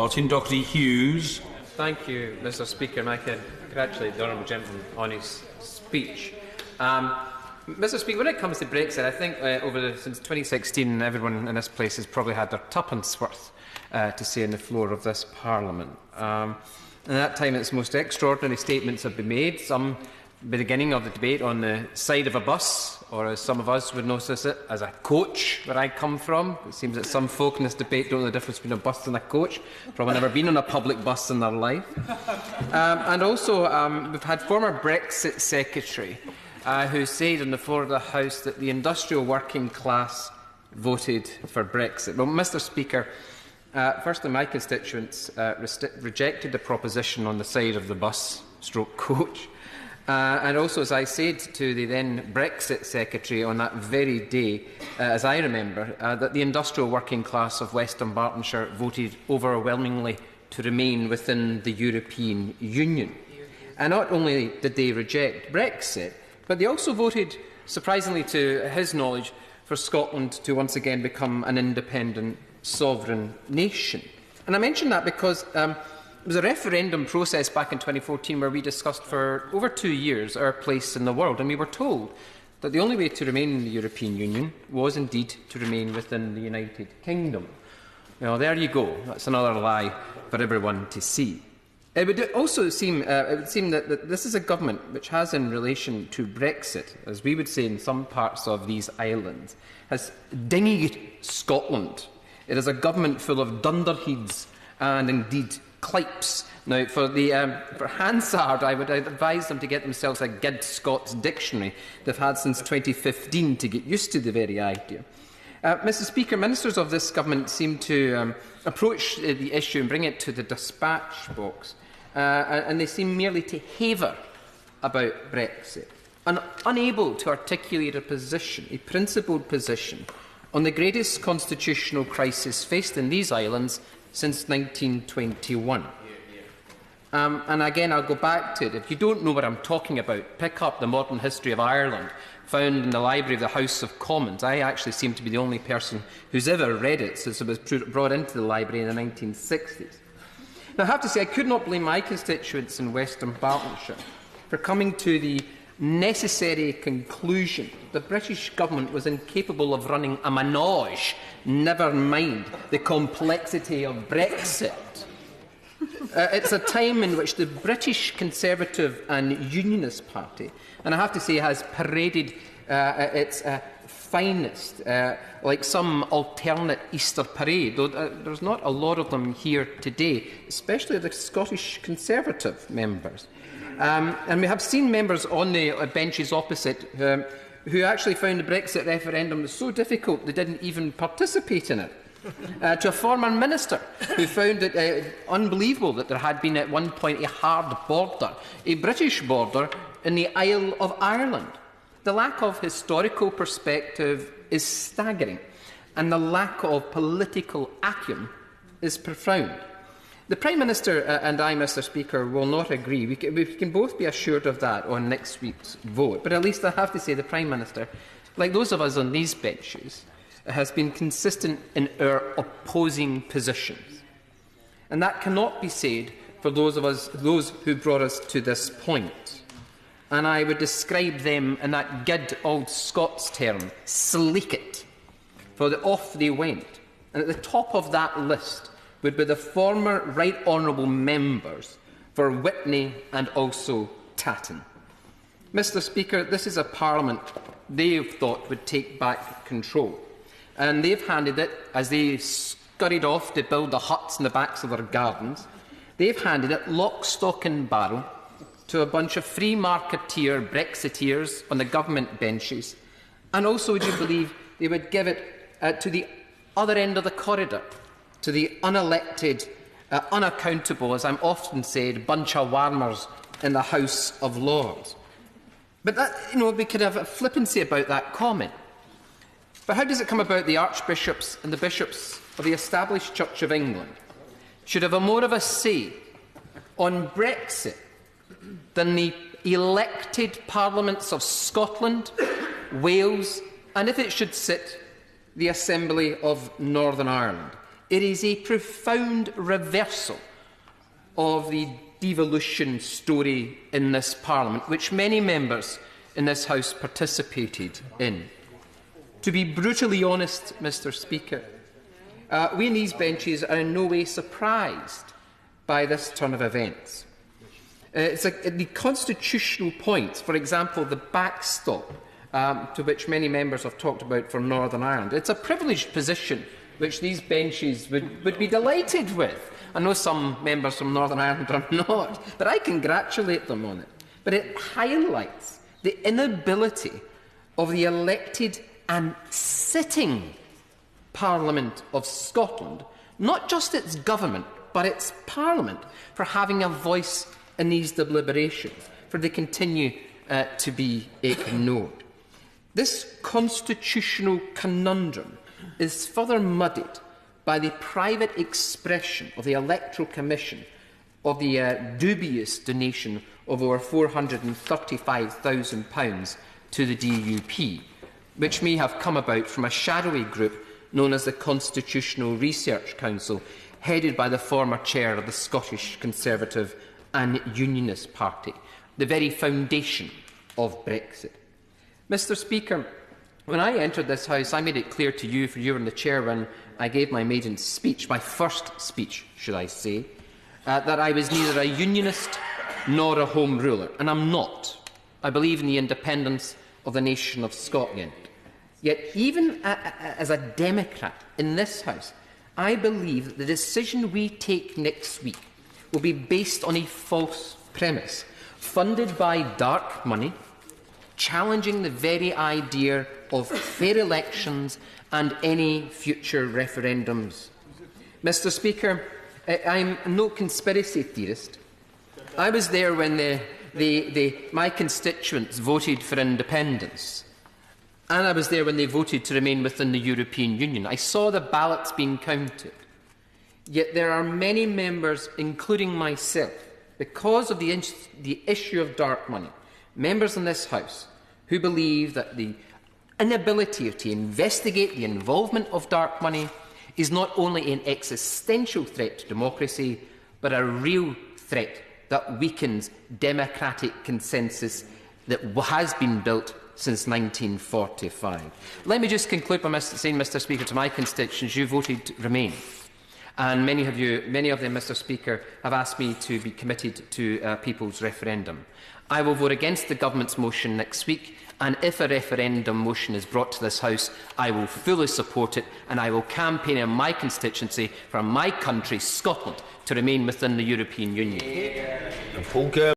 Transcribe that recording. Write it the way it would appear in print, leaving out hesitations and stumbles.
Martin Docherty-Hughes. Thank you, Mr. Speaker, and I can congratulate the honourable gentleman on his speech. Mr. Speaker, when it comes to Brexit, I think since 2016, everyone in this place has probably had their tuppence worth to say on the floor of this Parliament. And at that time, its most extraordinary statements have been made. Some beginning of the debate on the side of a bus, or as some of us would notice it, as a coach, where I come from. It seems that some folk in this debate don't know the difference between a bus and a coach, probably never been on a public bus in their life. And also, we've had former Brexit Secretary who said on the floor of the House that the industrial working class voted for Brexit. Well, Mr. Speaker, firstly, my constituents rejected the proposition on the side of the bus stroke coach. And also, as I said to the then Brexit Secretary on that very day, as I remember, that the industrial working class of Western Bartonshire voted overwhelmingly to remain within the European Union. And not only did they reject Brexit, but they also voted, surprisingly to his knowledge, for Scotland to once again become an independent sovereign nation. And I mention that because it was a referendum process back in 2014 where we discussed for over 2 years our place in the world, and we were told that the only way to remain in the European Union was indeed to remain within the United Kingdom. Well, there you go. That's another lie for everyone to see. It would also seem, that this is a government which has, in relation to Brexit, as we would say in some parts of these islands, has dinghied Scotland. It is a government full of dunderheads and indeed clipes. Now, for Hansard, I would advise them to get themselves a Gid Scots dictionary they've had since 2015 to get used to the very idea. Mr. Speaker, ministers of this government seem to approach the issue and bring it to the dispatch box, and they seem merely to haver about Brexit, and unable to articulate a position, a principled position, on the greatest constitutional crisis faced in these islands since 1921. And again, I'll go back to it. If you don't know what I'm talking about, pick up the Modern History of Ireland, found in the library of the House of Commons. I actually seem to be the only person who's ever read it since it was brought into the library in the 1960s. Now, I have to say, I could not blame my constituents in Western Bartonshire for coming to the necessary conclusion the British government was incapable of running a menage, never mind the complexity of Brexit. It's a time in which the British Conservative and Unionist Party, and I have to say, has paraded its finest, like some alternate Easter parade, though there's not a lot of them here today, especially the Scottish Conservative members. And we have seen members on the benches opposite who actually found the Brexit referendum so difficult they didn't even participate in it. To a former minister who found it unbelievable that there had been at one point a hard border, a British border in the Isle of Ireland. The lack of historical perspective is staggering, and the lack of political acumen is profound. The Prime Minister and I, Mr. Speaker, will not agree. We can both be assured of that on next week's vote. But at least I have to say the Prime Minister, like those of us on these benches, has been consistent in our opposing positions. And that cannot be said for those who brought us to this point. And I would describe them in that good old Scots term, sleek it, for the off they went. And at the top of that list would be the former Right Honourable members for Witney and also Tatton. Mr. Speaker, this is a Parliament they thought would take back control. And they've handed it, as they scurried off to build the huts in the backs of their gardens, they've handed it lock, stock and barrel to a bunch of free marketeer Brexiteers on the government benches. And also, would you believe, they would give it to the other end of the corridor, to the unelected, unaccountable, as I'm often said, bunch of warmers in the House of Lords. But that, we could have a flippancy about that comment. But how does it come about the archbishops and the bishops of the established Church of England should have more of a say on Brexit than the elected parliaments of Scotland, Wales, and if it should sit, the Assembly of Northern Ireland? It is a profound reversal of the devolution story in this Parliament, which many members in this House participated in. To be brutally honest, Mr Speaker, we in these benches are in no way surprised by this turn of events. The constitutional points, for example, the backstop, to which many members have talked about for Northern Ireland, it's a privileged position which these benches would be delighted with. I know some members from Northern Ireland are not, but I congratulate them on it. But it highlights the inability of the elected and sitting Parliament of Scotland, not just its government, but its Parliament, for having a voice in these deliberations, for they continue to be ignored. This constitutional conundrum is further muddied by the private expression of the Electoral Commission of the dubious donation of over £435,000 to the DUP, which may have come about from a shadowy group known as the Constitutional Research Council, headed by the former chair of the Scottish Conservative and Unionist Party, the very foundation of Brexit. Mr Speaker, when I entered this House, I made it clear to you, for you were in the chair when I gave my maiden speech, my first speech, should I say, that I was neither a unionist nor a Home Ruler, and I'm not. I believe in the independence of the nation of Scotland. Yet, even as a Democrat in this House, I believe that the decision we take next week will be based on a false premise, funded by dark money, challenging the very idea of fair elections and any future referendums. Mr Speaker, I'm no conspiracy theorist. I was there when my constituents voted for independence, and I was there when they voted to remain within the European Union. I saw the ballots being counted. Yet there are many members, including myself, because of the issue of dark money, members in this House who believe that the inability to investigate the involvement of dark money is not only an existential threat to democracy, but a real threat that weakens democratic consensus that has been built since 1945. Let me just conclude by saying, Mr Speaker, to my constituents, you voted to remain. And many of them, Mr Speaker, have asked me to be committed to a people's referendum. I will vote against the Government's motion next week, and if a referendum motion is brought to this House, I will fully support it, and I will campaign in my constituency for my country, Scotland, to remain within the European Union.